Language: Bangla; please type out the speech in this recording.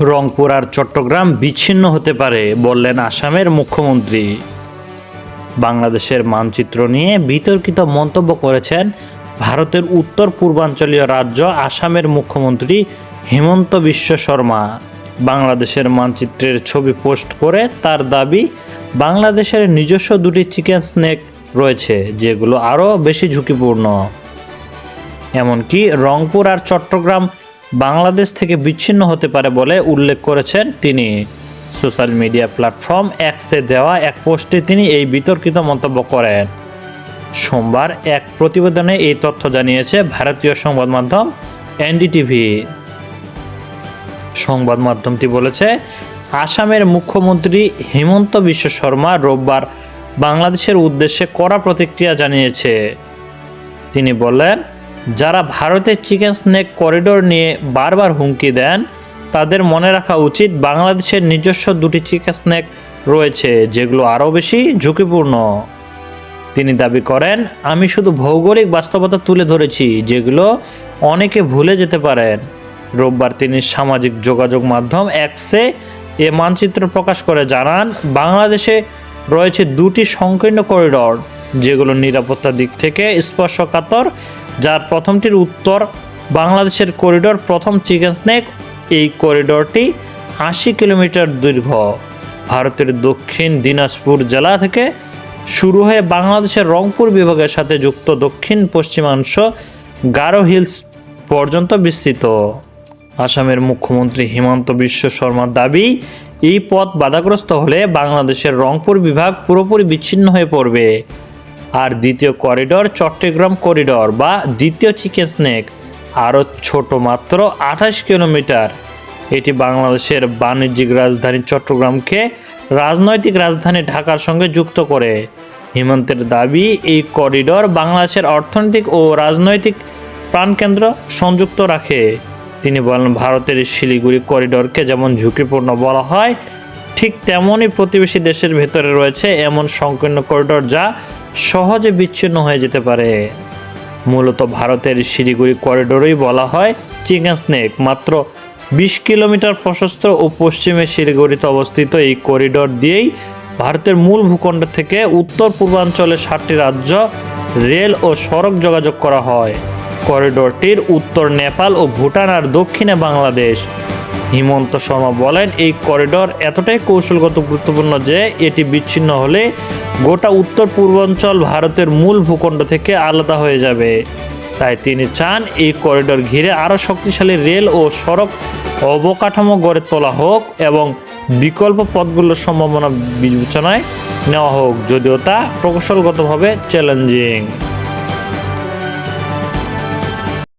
রংপুর আর চট্টগ্রাম বিচ্ছিন্ন হতে পারে বললেন আসামের মুখ্যমন্ত্রী। বাংলাদেশের মানচিত্র নিয়ে বিতর্কিত মন্তব্য করেছেন ভারতের উত্তর পূর্বাঞ্চলীয় রাজ্য আসামের মুখ্যমন্ত্রী হিমন্ত বিশ্ব শর্মা। বাংলাদেশের মানচিত্রের ছবি পোস্ট করে তার দাবি, বাংলাদেশের নিজস্ব দুটি চিকেন স্নেক রয়েছে যেগুলো আরও বেশি ঝুঁকিপূর্ণ। এমনকি রংপুর আর চট্টগ্রাম বাংলাদেশ থেকে বিচ্ছিন্ন হতে পারে বলে উল্লেখ করেছেন তিনি। সোশ্যাল মিডিয়া প্ল্যাটফর্ম এক্সে দেওয়া এক পোস্টে তিনি এই বিতর্কিত মন্তব্য করেন। সোমবার এক প্রতিবেদনে এই তথ্য জানিয়েছে ভারতীয় সংবাদ মাধ্যম এনডিটিভি। সংবাদ মাধ্যমটি বলেছে, আসামের মুখ্যমন্ত্রী হিমন্ত বিশ্ব শর্মা রোববার বাংলাদেশের উদ্দেশ্যে কড়া প্রতিক্রিয়া জানিয়েছে। তিনি বললেন, যারা ভারতের চিকেন স্নেক করিডোর নিয়ে বারবার হুমকি দেন তাদের মনে রাখা উচিত বাংলাদেশের নিজস্ব দুটি চিকেন স্নেক রয়েছে যেগুলো আরও বেশি ঝুঁকিপূর্ণ। তিনি দাবি করেন, আমি শুধু ভৌগোলিক বাস্তবতা তুলে ধরেছি যেগুলো অনেকে ভুলে যেতে পারেন। রোববার তিনি সামাজিক যোগাযোগ মাধ্যম এক্সে এ মানচিত্র প্রকাশ করে জানান, বাংলাদেশে রয়েছে দুটি সংকীর্ণ করিডোর যেগুলো নিরাপত্তার দিক থেকে স্পর্শকাতর, যার প্রথমটির উত্তর বাংলাদেশের করিডোর প্রথম চিকেন স্নেক। এই করিডোরটি ৮০ কিলোমিটার দীর্ঘ, ভারতের দক্ষিণ দিনাজপুর জেলা থেকে শুরু হয়ে বাংলাদেশের রংপুর বিভাগের সাথে যুক্ত দক্ষিণ পশ্চিমাংশ গারো হিলস পর্যন্ত বিস্তৃত। আসামের মুখ্যমন্ত্রী হিমন্ত বিশ্ব শর্মার দাবি, এই পথ বাধাগ্রস্ত হলে বাংলাদেশের রংপুর বিভাগ পুরোপুরি বিচ্ছিন্ন হয়ে পড়বে। আর দ্বিতীয় করিডোর চট্টগ্রাম করিডোর বা দ্বিতীয় চিকেন স্নেক আরও ছোট, মাত্র ২৮ কিলোমিটার। এটি বাংলাদেশের বাণিজ্যিক রাজধানী চট্টগ্রামকে রাজনৈতিক রাজধানী ঢাকার সঙ্গে যুক্ত করে। হিমন্তের দাবি, এই করিডোর বাংলাদেশের অর্থনৈতিক ও রাজনৈতিক প্রাণকেন্দ্র সংযুক্ত রাখে। তিনি বলেন, ভারতের শিলিগুড়ি করিডোরকে যেমন ঝুঁকিপূর্ণ বলা হয়, ঠিক তেমনই প্রতিবেশী দেশের ভেতরে রয়েছে এমন সংকীর্ণ করিডোর যা সহজে বিচ্ছিন্ন হয়ে যেতে পারে। মূলত ভারতের শিলিগুড়ি করিডোরই বলা হয় চিকেন স্নেক। মাত্র ২০ কিলোমিটার প্রশস্ত ও পশ্চিমে শিলিগুড়িতে অবস্থিত এই করিডোর দিয়েই ভারতের মূল ভূখণ্ড থেকে উত্তর পূর্বাঞ্চলের ৭টি রাজ্য রেল ও সড়ক যোগাযোগ করা হয়। করিডোরটির উত্তর নেপাল ও ভুটান আর দক্ষিণে বাংলাদেশ। হিমন্ত শর্মা বলেন, এই করিডোর এতটাই কৌশলগত গুরুত্বপূর্ণ যে এটি বিচ্ছিন্ন হলে গোটা উত্তর পূর্বাঞ্চল ভারতের মূল ভূখণ্ড থেকে আলাদা হয়ে যাবে। তাই তিনি চান এই করিডোর ঘিরে আরও শক্তিশালী রেল ও সড়ক অবকাঠামো গড়ে তোলা হোক এবং বিকল্প পথগুলোর সম্ভাবনা বিবেচনায় নেওয়া হোক, যদিও তা প্রকৌশলগতভাবে চ্যালেঞ্জিং।